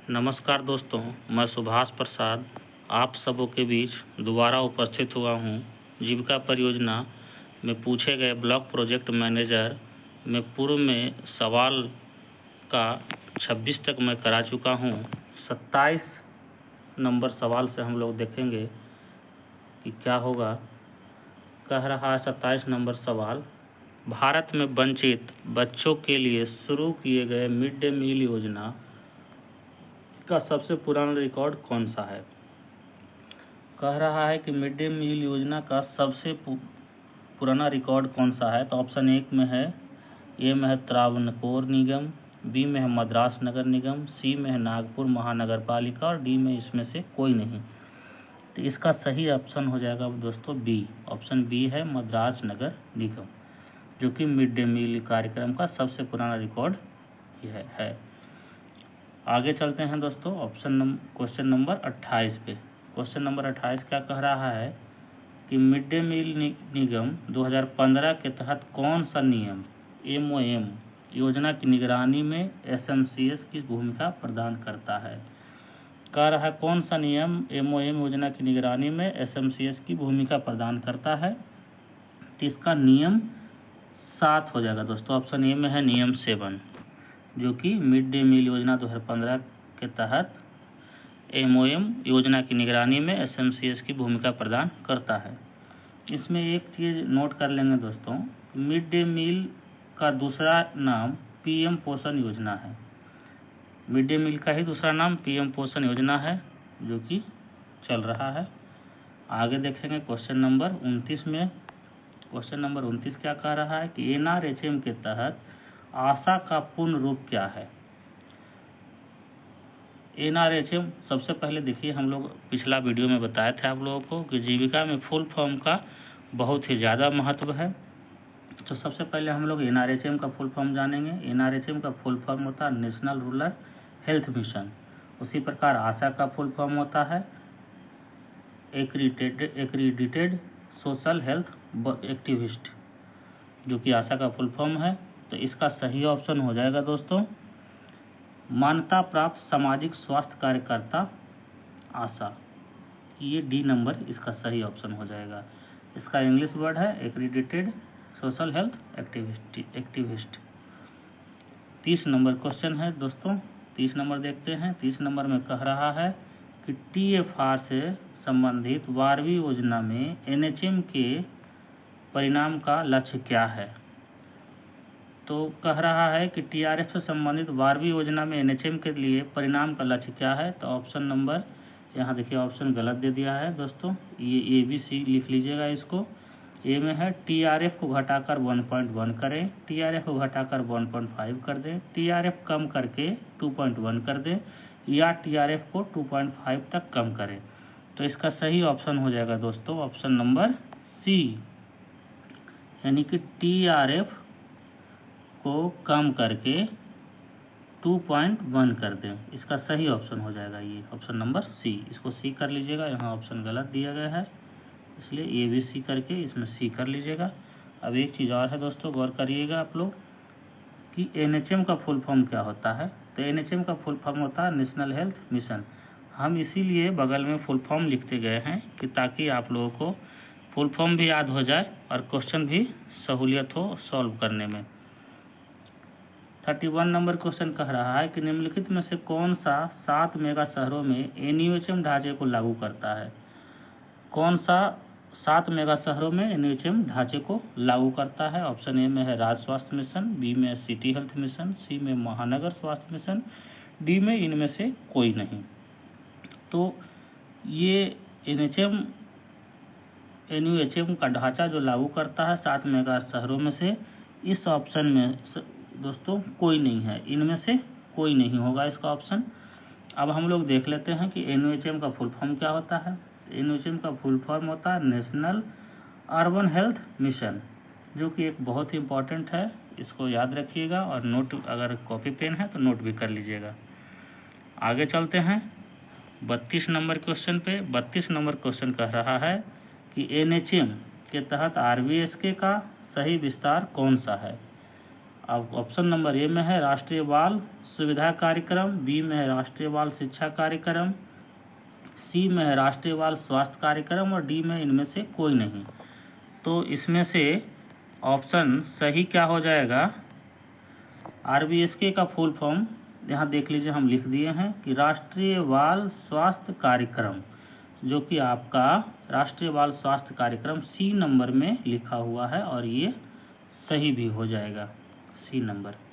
नमस्कार दोस्तों, मैं सुभाष प्रसाद आप सबों के बीच दोबारा उपस्थित हुआ हूँ। जीविका परियोजना में पूछे गए ब्लॉक प्रोजेक्ट मैनेजर में पूर्व में सवाल का 26 तक मैं करा चुका हूँ। 27 नंबर सवाल से हम लोग देखेंगे कि क्या होगा। कह रहा है 27 नंबर सवाल, भारत में वंचित बच्चों के लिए शुरू किए गए मिड डे मील योजना का सबसे पुराना रिकॉर्ड कौन सा है। कह रहा है कि मिड डे मील योजना का सबसे पुराना रिकॉर्ड कौन सा है। तो ऑप्शन 1 में है, ए में है त्रावणकोर निगम, बी में है मद्रास नगर निगम, सी में है नागपुर महानगर पालिका और डी में इसमें से कोई नहीं। तो इसका सही ऑप्शन हो जाएगा दोस्तों बी। ऑप्शन बी है मद्रास नगर निगम, जो कि मिड डे मील कार्यक्रम का सबसे पुराना रिकॉर्ड यह है। आगे चलते हैं दोस्तों क्वेश्चन नंबर 28 पे। क्वेश्चन नंबर 28 क्या कह रहा है कि मिड डे मील निगम 2015 के तहत कौन सा नियम MOM योजना की निगरानी में SMCS की भूमिका प्रदान करता है। कह रहा है कौन सा नियम MOM योजना की निगरानी में SMCS की भूमिका प्रदान करता है। तो इसका नियम 7 हो जाएगा दोस्तों। ऑप्शन ए में है नियम 7, जो कि मिड डे मील योजना 2015 के तहत MOM योजना की निगरानी में SMCS की भूमिका प्रदान करता है। इसमें एक चीज़ नोट कर लेंगे दोस्तों, मिड डे मील का दूसरा नाम PM पोषण योजना है। मिड डे मील का ही दूसरा नाम PM पोषण योजना है, जो कि चल रहा है। आगे देखेंगे क्वेश्चन नंबर 29 में। क्वेश्चन नंबर 29 क्या कह रहा है कि NRHM के तहत आशा का पूर्ण रूप क्या है। NRHM सबसे पहले देखिए, हम लोग पिछला वीडियो में बताए थे आप लोगों को कि जीविका में फुल फॉर्म का बहुत ही ज़्यादा महत्व है। तो सबसे पहले हम लोग NRHM का फुल फॉर्म जानेंगे। NRHM का फुल फॉर्म होता है नेशनल रूरल हेल्थ मिशन। उसी प्रकार आशा का फुल फॉर्म होता है एक्रीडिटेड सोशल हेल्थ एक्टिविस्ट, जो कि आशा का फुल फॉर्म है। तो इसका सही ऑप्शन हो जाएगा दोस्तों मान्यता प्राप्त सामाजिक स्वास्थ्य कार्यकर्ता आशा। ये डी नंबर इसका सही ऑप्शन हो जाएगा। इसका इंग्लिश वर्ड है accredited social health activist. 30 number question है दोस्तों। 30 नंबर देखते हैं। 30 नंबर में कह रहा है कि TFR से संबंधित 12वीं योजना में NHM के परिणाम का लक्ष्य क्या है। तो कह रहा है कि TRF से संबंधित 12वीं योजना में NHM के लिए परिणाम का लक्ष्य क्या है। तो ऑप्शन नंबर, यहाँ देखिए ऑप्शन गलत दे दिया है दोस्तों, ये ABC लिख लीजिएगा इसको। ए में है TRF को घटाकर 1.1 करें, TRF को घटाकर 1.5 कर दें, TRF कम करके 2.1 कर दें, या TRF को 2.5 तक कम करें। तो इसका सही ऑप्शन हो जाएगा दोस्तों ऑप्शन नंबर C, यानी कि TRF को कम करके 2.1 कर दें। इसका सही ऑप्शन हो जाएगा ये ऑप्शन नंबर C। इसको C कर लीजिएगा, यहाँ ऑप्शन गलत दिया गया है, इसलिए ABC करके इसमें C कर लीजिएगा। अब एक चीज़ और है दोस्तों, गौर करिएगा आप लोग कि NHM का फुल फॉर्म क्या होता है। तो NHM का फुल फॉर्म होता है नेशनल हेल्थ मिशन। हम इसीलिए बगल में फुल फॉर्म लिखते गए हैं कि ताकि आप लोगों को फुल फॉर्म भी याद हो जाए और क्वेश्चन भी सहूलियत हो सॉल्व करने में। 31 नंबर क्वेश्चन कह रहा है कि निम्नलिखित में से कौन सा 7 मेगा शहरों में NUHM ढांचे को लागू करता है। कौन सा 7 मेगा शहरों में NUHM ढांचे को लागू करता है। ऑप्शन ए में है राज्य स्वास्थ्य मिशन, बी में सिटी हेल्थ मिशन, सी में महानगर स्वास्थ्य मिशन, डी में इनमें से कोई नहीं। तो ये NUHM का ढांचा जो लागू करता है 7 मेगा शहरों में से, इस ऑप्शन में दोस्तों कोई नहीं है, इनमें से कोई नहीं होगा इसका ऑप्शन। अब हम लोग देख लेते हैं कि NUHM का फुल फॉर्म क्या होता है। NUHM का फुल फॉर्म होता है नेशनल अर्बन हेल्थ मिशन, जो कि एक बहुत ही इम्पोर्टेंट है, इसको याद रखिएगा और नोट, अगर कॉपी पेन है तो नोट भी कर लीजिएगा। आगे चलते हैं 32 नंबर क्वेश्चन पे। 32 नंबर क्वेश्चन कह रहा है कि NHM के तहत RBSK का सही विस्तार कौन सा है। अब ऑप्शन नंबर ए में है राष्ट्रीय बाल सुविधा कार्यक्रम, बी में है राष्ट्रीय बाल शिक्षा कार्यक्रम, सी में है राष्ट्रीय बाल स्वास्थ्य कार्यक्रम और डी में इनमें से कोई नहीं। तो इसमें से ऑप्शन सही क्या हो जाएगा? RBSK का फुल फॉर्म यहाँ देख लीजिए, हम लिख दिए हैं कि राष्ट्रीय बाल स्वास्थ्य कार्यक्रम, जो कि आपका राष्ट्रीय बाल स्वास्थ्य कार्यक्रम सी नंबर में लिखा हुआ है और ये सही भी हो जाएगा, सी नंबर।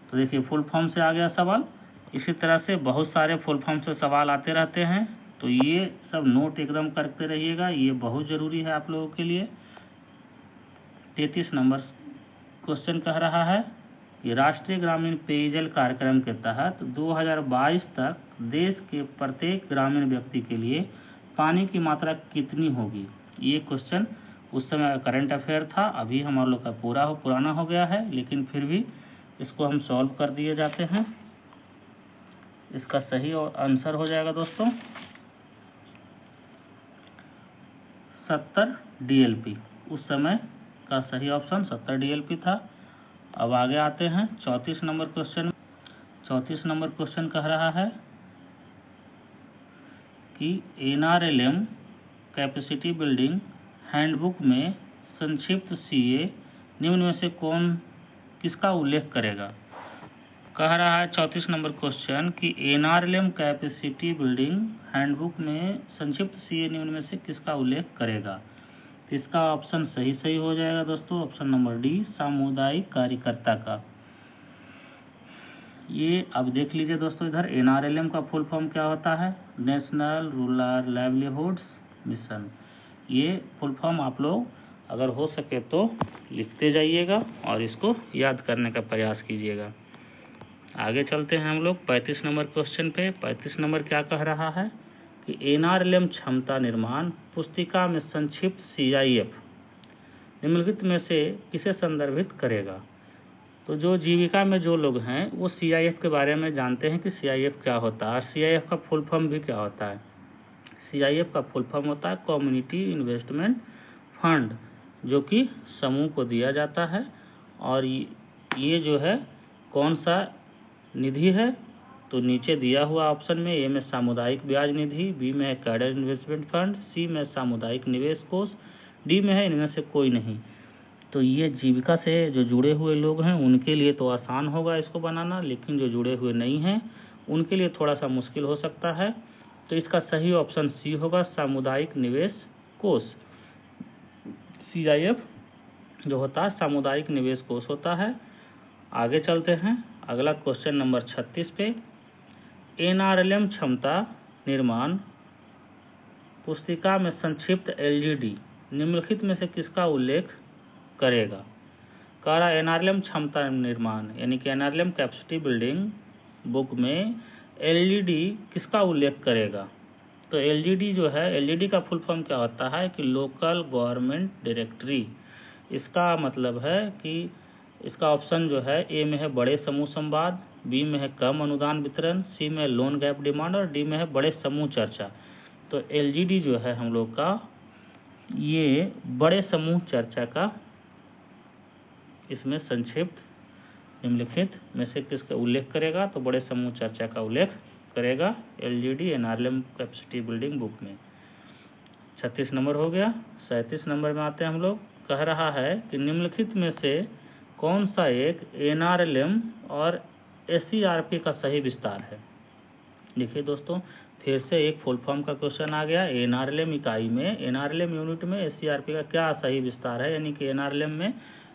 तो देखिए फुल फॉर्म से आ गया सवाल। इसी तरह से बहुत सारे फुल फॉर्म से सवाल आते रहते हैं, तो ये सब नोट एकदम करते रहिएगा, ये बहुत ज़रूरी है आप लोगों के लिए। 33 नंबर क्वेश्चन कह रहा है कि राष्ट्रीय ग्रामीण पेयजल कार्यक्रम के तहत 2022 तक देश के प्रत्येक ग्रामीण व्यक्ति के लिए पानी की मात्रा कितनी होगी? ये क्वेश्चन उस समय करंट अफेयर था, अभी हमारे लोग का पुराना हो गया है, लेकिन फिर भी इसको हम सॉल्व कर दिए जाते हैं। इसका सही आंसर हो जाएगा दोस्तों 70 DLP। उस समय का सही ऑप्शन 70 DLP था। अब आगे आते हैं 34 नंबर क्वेश्चन। 34 नंबर क्वेश्चन कह रहा है कि NRLM कैपेसिटी बिल्डिंग हैंडबुक में संक्षिप्त CA निम्न में से किसका उल्लेख करेगा? कह रहा है 34 नंबर क्वेश्चन कि NRLM कैपेसिटी बिल्डिंग हैंडबुक में संक्षिप्त CA निम्न में से किसका उल्लेख करेगा? तो इसका ऑप्शन सही हो जाएगा दोस्तों, ऑप्शन नंबर डी, सामुदायिक कार्यकर्ता का। ये अब देख लीजिए दोस्तों, इधर NRLM का फुल फॉर्म क्या होता है? National rural livelihoods mission. ये फुल फॉर्म आप लोग अगर हो सके तो लिखते जाइएगा और इसको याद करने का प्रयास कीजिएगा। आगे चलते हैं हम लोग 35 नंबर क्वेश्चन पे। 35 नंबर क्या कह रहा है कि NRLM क्षमता निर्माण पुस्तिका में संक्षिप्त CIF निम्नलिखित में से किसे संदर्भित करेगा? तो जो जीविका में जो लोग हैं वो CIF के बारे में जानते हैं कि CIF क्या होता है और CIF का फुल फॉर्म भी क्या होता है। CIF का फुल फॉर्म होता है कम्युनिटी इन्वेस्टमेंट फंड, जो कि समूह को दिया जाता है। और ये जो है कौन सा निधि है? तो नीचे दिया हुआ ऑप्शन में ए में सामुदायिक ब्याज निधि, बी में है कैडर इन्वेस्टमेंट फंड, सी में सामुदायिक निवेश कोष, डी में है इनमें से कोई नहीं। तो ये जीविका से जो जुड़े हुए लोग हैं उनके लिए तो आसान होगा इसको बनाना, लेकिन जो जुड़े हुए नहीं हैं उनके लिए थोड़ा सा मुश्किल हो सकता है। तो इसका सही ऑप्शन सी होगा, सामुदायिक निवेश कोष। CIF जो होता है सामुदायिक निवेश कोष होता है। आगे चलते हैं अगला क्वेश्चन नंबर 36 पे। NRLM क्षमता निर्माण पुस्तिका में संक्षिप्त LGD निम्नलिखित में से किसका उल्लेख करेगा? कह रहा NRLM क्षमता निर्माण यानी कि NRLM कैपेसिटी बिल्डिंग बुक में LGD किसका उल्लेख करेगा? तो LGD जो है, LGD का फुल फॉर्म क्या होता है कि लोकल गवर्नमेंट डायरेक्टरी। इसका मतलब है कि इसका ऑप्शन जो है ए में है बड़े समूह संवाद, बी में है कम अनुदान वितरण, सी में लोन गैप डिमांड और डी में है बड़े समूह चर्चा। तो LGD जो है हम लोग का ये बड़े समूह चर्चा का इसमें संक्षिप्त निम्नलिखित में से किसका उल्लेख करेगा? तो बड़े समूह चर्चा का उल्लेख करेगा LGD NRLM capacity building book में। 36 नंबर हो गया। 37 नंबर में आते हैं हम लोग। कह रहा है कि निम्नलिखित में से कौन सा एक NRLM और SCRP का सही विस्तार है? देखिए दोस्तों, फिर से एक फुल फॉर्म का क्वेश्चन आ गया। NRLM इकाई में, NRLM यूनिट में SCRP का क्या सही विस्तार है, यानी कि NRLM में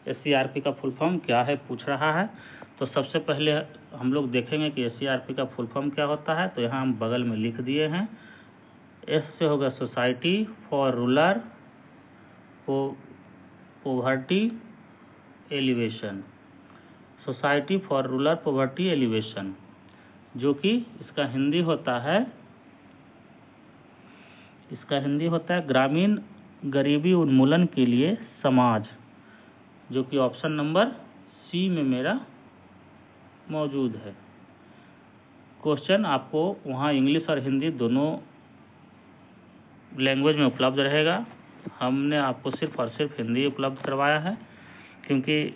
SCRP का फुल फॉर्म क्या है पूछ रहा है। तो सबसे पहले हम लोग देखेंगे कि SCRP का फुल फॉर्म क्या होता है। तो यहाँ हम बगल में लिख दिए हैं। S से होगा society for rural poverty alleviation, society for rural poverty alleviation, जो कि इसका हिंदी होता है ग्रामीण गरीबी उन्मूलन के लिए समाज, जो कि ऑप्शन नंबर सी में मेरा मौजूद है। क्वेश्चन आपको वहाँ इंग्लिश और हिंदी दोनों लैंग्वेज में उपलब्ध रहेगा। हमने आपको सिर्फ और सिर्फ हिंदी उपलब्ध करवाया है, क्योंकि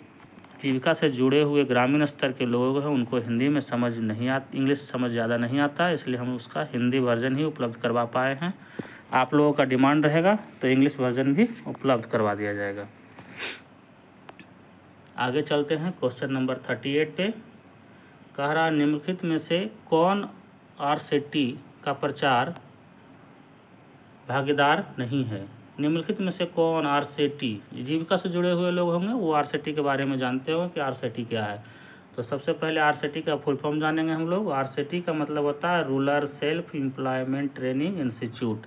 जीविका से जुड़े हुए ग्रामीण स्तर के लोग हैं उनको हिंदी में समझ नहीं आती, इंग्लिश समझ ज़्यादा नहीं आता, इसलिए हम उसका हिंदी वर्जन ही उपलब्ध करवा पाए हैं। आप लोगों का डिमांड रहेगा तो इंग्लिश वर्जन भी उपलब्ध करवा दिया जाएगा। आगे चलते हैं क्वेश्चन नंबर 38 पे। कह रहा निम्नलिखित में से कौन आरसेटी का प्रचार भागीदार नहीं है। निम्नलिखित में से कौन आरसेटी, जीविका से जुड़े हुए लोग होंगे वो आरसेटी के बारे में जानते हो कि आरसेटी क्या है। तो सबसे पहले आरसेटी का फुल फॉर्म जानेंगे हम लोग। आरसेटी का मतलब होता है rural self employment training institute,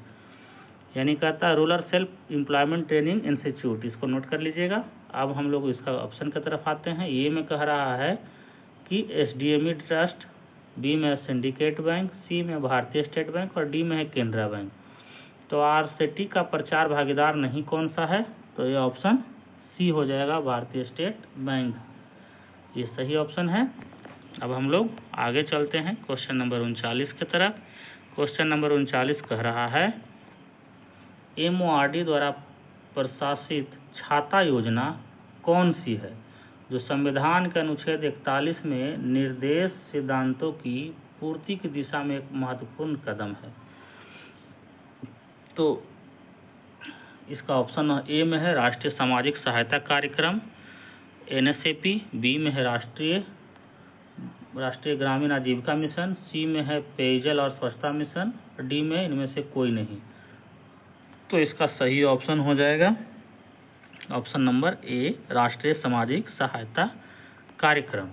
यानी कहता है rural self employment training institute, इसको नोट कर लीजिएगा। अब हम लोग इसका ऑप्शन की तरफ आते हैं। ए में कह रहा है कि एसडीएमई ट्रस्ट, बी में सिंडिकेट बैंक, सी में भारतीय स्टेट बैंक और डी में है केनरा बैंक। तो आरसेटी का प्रचार भागीदार नहीं कौन सा है, तो ये ऑप्शन सी हो जाएगा, भारतीय स्टेट बैंक, ये सही ऑप्शन है। अब हम लोग आगे चलते हैं क्वेश्चन नंबर 39 की तरफ। क्वेश्चन नंबर 39 कह रहा है एमओआरडी द्वारा प्रशासित छाता योजना कौन सी है जो संविधान के अनुच्छेद 41 में निर्देश सिद्धांतों की पूर्ति की दिशा में एक महत्वपूर्ण कदम है। तो इसका ऑप्शन ए में है राष्ट्रीय सामाजिक सहायता कार्यक्रम एनएसएपी, बी में है राष्ट्रीय ग्रामीण आजीविका मिशन, सी में है पेयजल और स्वच्छता मिशन, डी में इनमें से कोई नहीं। तो इसका सही ऑप्शन हो जाएगा ऑप्शन नंबर ए, राष्ट्रीय सामाजिक सहायता कार्यक्रम।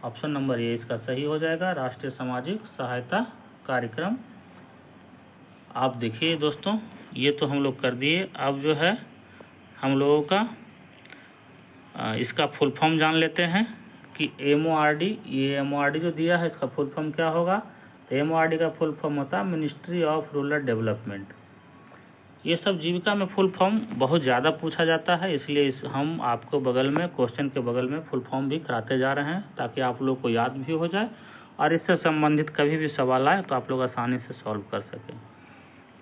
ऑप्शन नंबर ए इसका सही हो जाएगा, राष्ट्रीय सामाजिक सहायता कार्यक्रम। आप देखिए दोस्तों, ये तो हम लोग कर दिए। अब जो है हम लोगों का इसका फुल फॉर्म जान लेते हैं कि एमओआरडी, ये एमओआरडी जो दिया है इसका फुल फॉर्म क्या होगा। तो एमओआरडी का फुल फॉर्म होता है मिनिस्ट्री ऑफ रूरल डेवलपमेंट। ये सब जीविका में फुल फॉर्म बहुत ज़्यादा पूछा जाता है, इसलिए हम आपको बगल में क्वेश्चन के बगल में फुल फॉर्म भी कराते जा रहे हैं ताकि आप लोग को याद भी हो जाए और इससे संबंधित कभी भी सवाल आए तो आप लोग आसानी से सॉल्व कर सकें।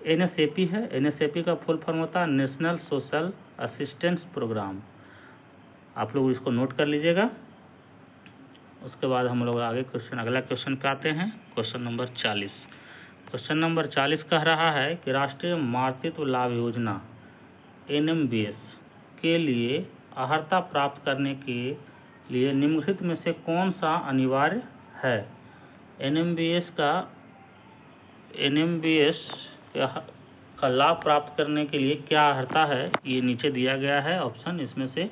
एनएसएपी है, एनएसएपी का फुल फॉर्म होता है नेशनल सोशल असिस्टेंस प्रोग्राम। आप लोग इसको नोट कर लीजिएगा। उसके बाद हम लोग आगे अगला क्वेश्चन पे आते हैं, क्वेश्चन नंबर 40। क्वेश्चन नंबर 40 कह रहा है कि राष्ट्रीय मातृत्व लाभ योजना एनएमबीएस के लिए अर्हता प्राप्त करने के लिए निम्नलिखित में से कौन सा अनिवार्य है। एनएमबीएस का लाभ प्राप्त करने के लिए क्या अर्हता है, ये नीचे दिया गया है ऑप्शन, इसमें से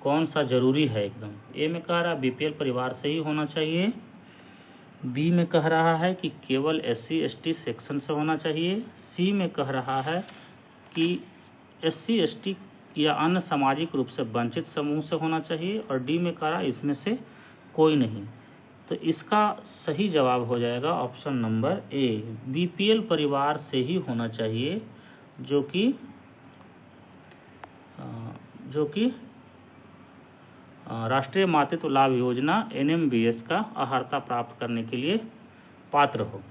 कौन सा जरूरी है एकदम। ए में कह रहा है बीपीएल परिवार से ही होना चाहिए, बी में कह रहा है कि केवल एससी एसटी सेक्शन से होना चाहिए, सी में कह रहा है कि एससी एसटी या अन्य सामाजिक रूप से वंचित समूह से होना चाहिए और डी में कह रहा है इसमें से कोई नहीं। तो इसका सही जवाब हो जाएगा ऑप्शन नंबर ए, बीपीएल परिवार से ही होना चाहिए, जो कि राष्ट्रीय मातृत्व लाभ योजना एनएमबीएस का अर्हता प्राप्त करने के लिए पात्र हो,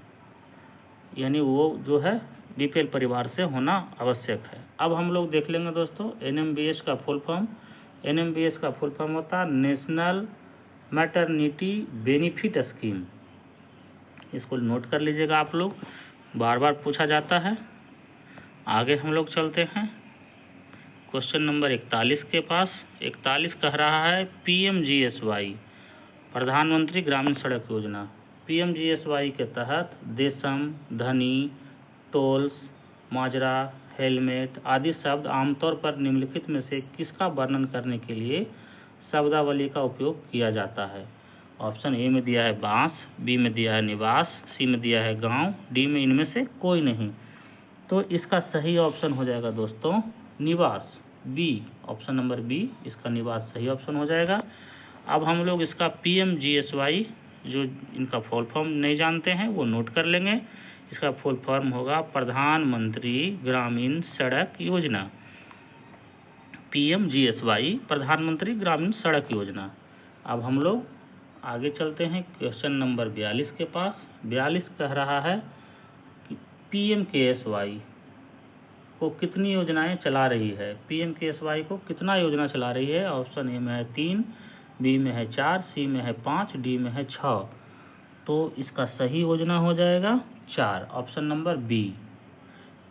यानी वो जो है बीपीएल परिवार से होना आवश्यक है। अब हम लोग देख लेंगे दोस्तों एनएमबीएस का फुल फॉर्म। एनएमबीएस का फुल फॉर्म होता है नेशनल मैटरनिटी बेनिफिट स्कीम, इसको नोट कर लीजिएगा आप लोग, बार बार पूछा जाता है। आगे हम लोग चलते हैं क्वेश्चन नंबर 41 के पास। 41 कह रहा है पीएमजीएसवाई, प्रधानमंत्री ग्रामीण सड़क योजना। पीएमजीएसवाई के तहत देशम, धनी, टोल्स, माजरा, हेलमेट आदि शब्द आमतौर पर निम्नलिखित में से किसका वर्णन करने के लिए शब्दावली का उपयोग किया जाता है। ऑप्शन ए में दिया है बांस, बी में दिया है निवास, सी में दिया है गांव, डी में इनमें से कोई नहीं। तो इसका सही ऑप्शन हो जाएगा दोस्तों निवास, बी, ऑप्शन नंबर बी, इसका निवास सही ऑप्शन हो जाएगा। अब हम लोग इसका पीएमजीएसवाई जो इनका फुल फॉर्म नहीं जानते हैं वो नोट कर लेंगे। इसका फुल फॉर्म होगा प्रधानमंत्री ग्रामीण सड़क योजना, पीएमजीएसवाई प्रधानमंत्री ग्रामीण सड़क योजना। अब हम लोग आगे चलते हैं क्वेश्चन नंबर 42 के पास। 42 कह रहा है कि पीएमकेएसवाई को कितनी योजनाएं चला रही है। पीएमकेएसवाई को कितना योजना चला रही है। ऑप्शन ए में है 3, बी में है 4, सी में है 5, डी में है 6। तो इसका सही योजना हो जाएगा 4, ऑप्शन नंबर बी।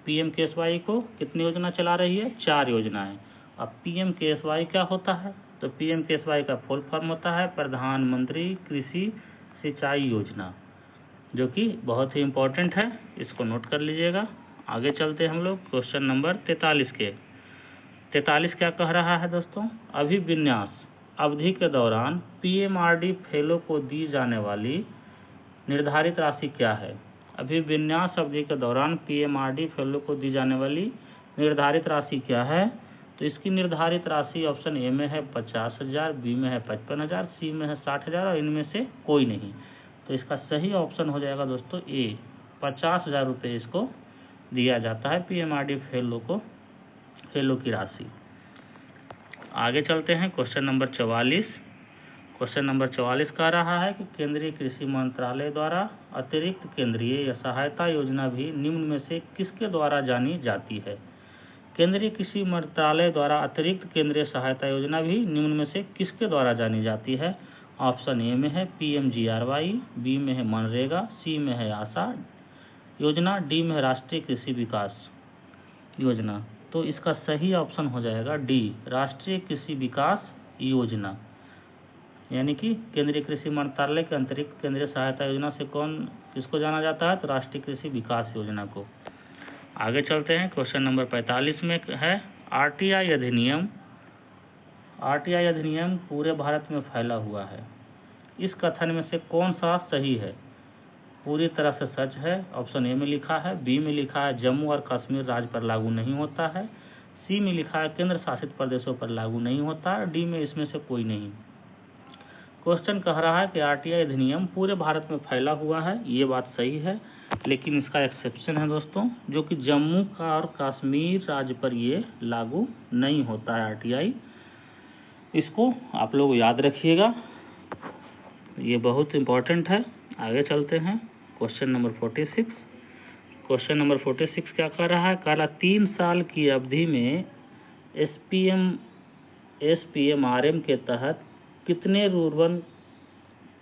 पीएमकेएसवाई को कितनी योजना चला रही है? 4 योजनाएं। अब पीएमकेएसवाई क्या होता है? तो पीएमकेएसवाई का फुल फॉर्म होता है प्रधानमंत्री कृषि सिंचाई योजना, जो कि बहुत ही इम्पोर्टेंट है, इसको नोट कर लीजिएगा। आगे चलते हम लोग क्वेश्चन नंबर 43 के। 43 क्या कह रहा है दोस्तों? अभिविन्यास अवधि के दौरान पीएमआरडी फेलो को दी जाने वाली निर्धारित राशि क्या है? अभिविन्यास अवधि के दौरान पीएमआरडी फेलो को दी जाने वाली निर्धारित राशि क्या है? तो इसकी निर्धारित राशि ऑप्शन ए में है 50,000, बी में है 55,000, सी में है 60,000 और इनमें से कोई नहीं। तो इसका सही ऑप्शन हो जाएगा दोस्तों ए, 50,000 रुपये इसको दिया जाता है पीएमआरडी फेलो की राशि। आगे चलते हैं क्वेश्चन नंबर 44। क्वेश्चन नंबर 44 कह रहा है कि केंद्रीय कृषि मंत्रालय द्वारा अतिरिक्त केंद्रीय या सहायता योजना भी निम्न में से किसके द्वारा जानी जाती है? केंद्रीय कृषि मंत्रालय द्वारा अतिरिक्त केंद्रीय सहायता योजना भी निम्न में से किसके द्वारा जानी जाती है? ऑप्शन ए में है पीएमजीआरवाई, बी में है मनरेगा, सी में है आशा योजना, डी में है राष्ट्रीय कृषि विकास योजना। तो इसका सही ऑप्शन हो जाएगा डी, राष्ट्रीय कृषि विकास योजना। यानी कि केंद्रीय कृषि मंत्रालय के अंतरिक्त केंद्रीय सहायता योजना से किसको जाना जाता है? तो राष्ट्रीय कृषि विकास योजना को। आगे चलते हैं क्वेश्चन नंबर 45 में है आरटीआई अधिनियम। आरटीआई अधिनियम पूरे भारत में फैला हुआ है। इस कथन में से कौन सा सही है? पूरी तरह से सच है, ऑप्शन ए में लिखा है, बी में लिखा है जम्मू और कश्मीर राज्य पर लागू नहीं होता है, सी में लिखा है केंद्र शासित प्रदेशों पर लागू नहीं होता है, डी में इसमें से कोई नहीं। क्वेश्चन कह रहा है कि आरटीआई अधिनियम पूरे भारत में फैला हुआ है, ये बात सही है, लेकिन इसका एक्सेप्शन है दोस्तों, जो कि जम्मू का और कश्मीर राज्य पर ये लागू नहीं होता है आरटीआई। इसको आप लोग याद रखिएगा, ये बहुत इम्पोर्टेंट है। आगे चलते हैं क्वेश्चन नंबर 46। क्वेश्चन नंबर 46 क्या कह रहा है? कह रहा 3 साल की अवधि में एसपीएमआरएम के तहत कितने रूरबन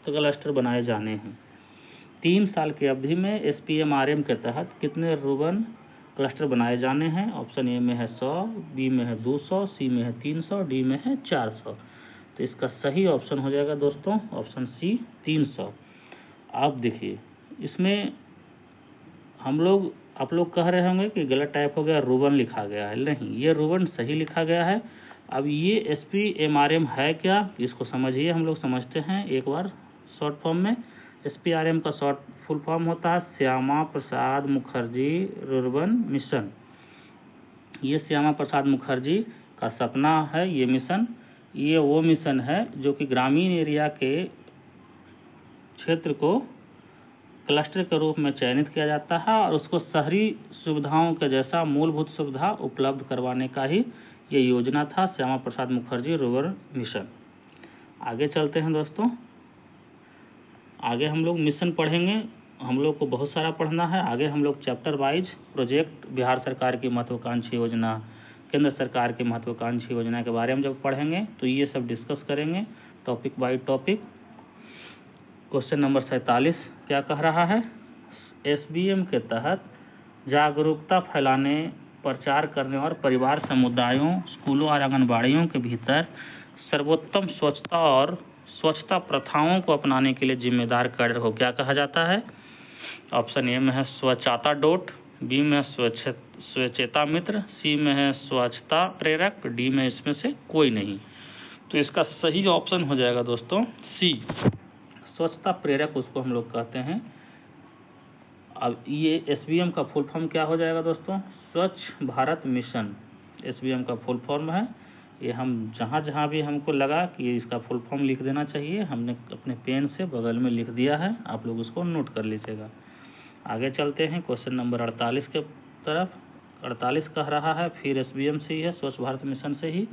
क्लस्टर बनाए जाने हैं? 3 साल की अवधि में एसपीएमआरएम के तहत कितने रूरबन क्लस्टर बनाए जाने हैं? ऑप्शन ए में है 100, बी में है 200, सी में है 300, डी में है 400। तो इसका सही ऑप्शन हो जाएगा दोस्तों ऑप्शन सी, 300। आप देखिए, इसमें आप लोग कह रहे होंगे कि गलत टाइप हो गया, रूबन लिखा गया है। नहीं, ये रूबन सही लिखा गया है। अब ये एसपीएमआरएम है क्या, इसको समझिए। हम लोग समझते हैं एक बार शॉर्ट फॉर्म में। एसपीआरएम का शॉर्ट फुल फॉर्म होता है श्यामा प्रसाद मुखर्जी रूरबन मिशन। ये श्यामा प्रसाद मुखर्जी का सपना है ये मिशन। ये वो मिशन है जो कि ग्रामीण एरिया के क्षेत्र को क्लस्टर के रूप में चयनित किया जाता है और उसको शहरी सुविधाओं के जैसा मूलभूत सुविधा उपलब्ध करवाने का ही ये योजना था, श्यामा प्रसाद मुखर्जी रूरबन मिशन। आगे चलते हैं दोस्तों, आगे हम लोग मिशन पढ़ेंगे। हम लोग को बहुत सारा पढ़ना है। आगे हम लोग चैप्टर वाइज प्रोजेक्ट, बिहार सरकार की महत्वाकांक्षी योजना, केंद्र सरकार की महत्वाकांक्षी योजना के बारे में जब पढ़ेंगे तो ये सब डिस्कस करेंगे topic by topic. Question number 47 क्या कह रहा है? एसबीएम के तहत जागरूकता फैलाने, प्रचार करने और परिवार समुदायों, स्कूलों और आंगनबाड़ियों के भीतर सर्वोत्तम स्वच्छता और स्वच्छता प्रथाओं को अपनाने के लिए जिम्मेदार कार्य को क्या कहा जाता है? ऑप्शन ए में है स्वच्छता डोट, बी में स्वच्छता मित्र, सी में है स्वच्छता प्रेरक, डी में इसमें से कोई नहीं। तो इसका सही ऑप्शन हो जाएगा दोस्तों सी, स्वच्छता प्रेरक उसको हम लोग कहते हैं। अब ये एसबीएम का फुल फॉर्म क्या हो जाएगा दोस्तों? स्वच्छ भारत मिशन एसबीएम का फुल फॉर्म है। ये हम जहाँ भी हमको लगा कि इसका फुल फॉर्म लिख देना चाहिए, हमने अपने पेन से बगल में लिख दिया है, आप लोग उसको नोट कर लीजिएगा। आगे चलते हैं क्वेश्चन नंबर 48 के तरफ। 48 कह रहा है फिर एसबीएम से ही है, स्वच्छ भारत मिशन से ही।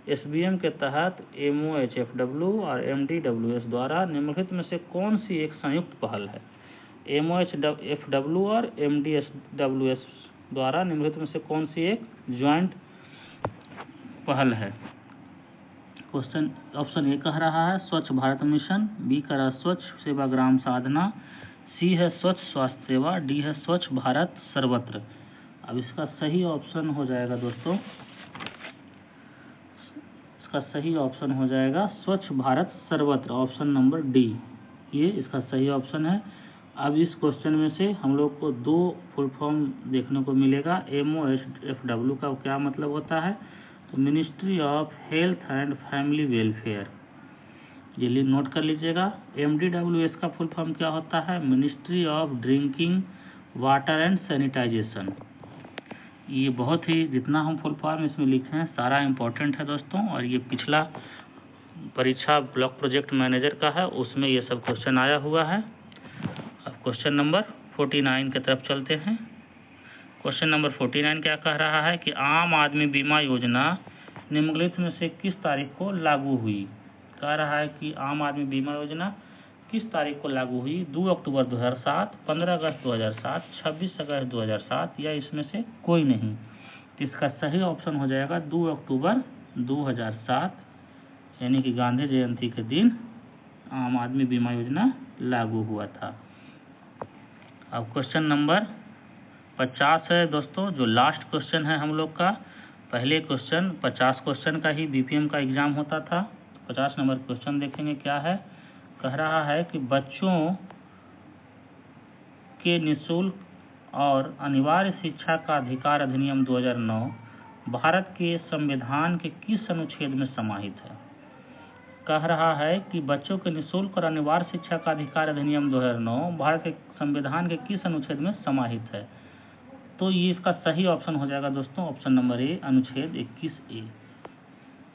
एसबीएम के तहत एमओएचएफडब्ल्यू और एमडीडब्ल्यूएस द्वारा निम्नलिखित में से कौन सी एक संयुक्त पहल है? एमओएचएफडब्ल्यू और एमडीडब्ल्यूएस द्वारा निम्नलिखित में से कौन सी एक ज्वाइंट पहल है? क्वेश्चन ऑप्शन ए कह रहा है स्वच्छ भारत मिशन, बी कह रहा है स्वच्छ सेवा ग्राम साधना, सी है स्वच्छ स्वास्थ्य सेवा, डी है स्वच्छ भारत सर्वत्र। अब इसका सही ऑप्शन हो जाएगा दोस्तों, इसका सही ऑप्शन हो जाएगा स्वच्छ भारत सर्वत्र, ऑप्शन नंबर डी, ये इसका सही ऑप्शन है। अब इस क्वेश्चन में से हम लोग को दो फुल फॉर्म देखने को मिलेगा। MOSFW का क्या मतलब होता है, तो ministry of health and family welfare, ये नोट कर लीजिएगा। MDWS का फुल फॉर्म क्या होता है, ministry of drinking water and sanitization. ये बहुत ही, जितना हम फुल फॉर्म इसमें लिखे हैं सारा इम्पोर्टेंट है दोस्तों, और ये पिछला परीक्षा ब्लॉक प्रोजेक्ट मैनेजर का है, उसमें ये सब क्वेश्चन आया हुआ है। अब क्वेश्चन नंबर 49 की तरफ चलते हैं। क्वेश्चन नंबर 49 क्या कह रहा है कि आम आदमी बीमा योजना निम्नलिखित में से किस तारीख को लागू हुई। कह रहा है कि आम आदमी बीमा योजना किस तारीख को लागू हुई, 2 अक्टूबर 2007, 15 अगस्त 2007, 26 अगस्त 2007 या इसमें से कोई नहीं। तो इसका सही ऑप्शन हो जाएगा 2 अक्टूबर 2007, यानी कि गांधी जयंती के दिन आम आदमी बीमा योजना लागू हुआ था। अब क्वेश्चन नंबर 50 है दोस्तों, जो लास्ट क्वेश्चन है हम लोग का। पहले क्वेश्चन 50 क्वेश्चन का ही BPM का एग्जाम होता था। 50 नंबर क्वेश्चन देखेंगे क्या है। कह रहा है कि बच्चों के निःशुल्क और अनिवार्य शिक्षा का अधिकार अधिनियम 2009 भारत के संविधान के किस अनुच्छेद में समाहित है। कह रहा है कि बच्चों के निःशुल्क और अनिवार्य शिक्षा का अधिकार अधिनियम 2009 भारत के संविधान के किस अनुच्छेद में समाहित है। तो ये इसका सही ऑप्शन हो जाएगा दोस्तों, ऑप्शन नंबर ए, अनुच्छेद 21A।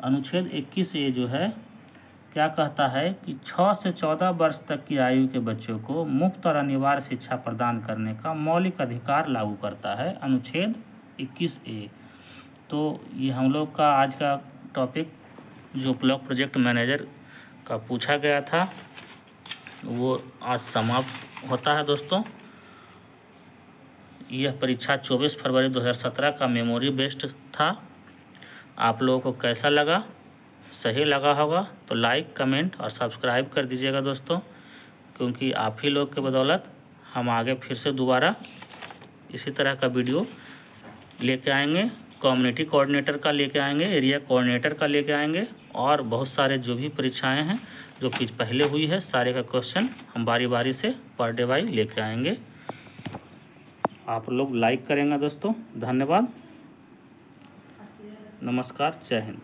अनुच्छेद 21A जो है क्या कहता है कि 6 से 14 वर्ष तक की आयु के बच्चों को मुफ्त और अनिवार्य शिक्षा प्रदान करने का मौलिक अधिकार लागू करता है, अनुच्छेद 21A। तो ये हम लोग का आज का टॉपिक जो ब्लॉक प्रोजेक्ट मैनेजर का पूछा गया था वो आज समाप्त होता है दोस्तों। यह परीक्षा 24 फरवरी 2017 का मेमोरी बेस्ड था। आप लोगों को कैसा लगा, सही लगा होगा तो लाइक, कमेंट और सब्सक्राइब कर दीजिएगा दोस्तों, क्योंकि आप ही लोग के बदौलत हम आगे फिर से दोबारा इसी तरह का वीडियो लेके आएंगे। कम्युनिटी कोऑर्डिनेटर का लेके आएंगे, एरिया कोऑर्डिनेटर का लेके आएंगे, और बहुत सारे जो भी परीक्षाएं हैं जो कि पहले हुई है सारे का क्वेश्चन हम बारी बारी से पर डे वाइज लेके आएंगे। आप लोग लाइक करेंगे दोस्तों। धन्यवाद, नमस्कार, जय हिंद।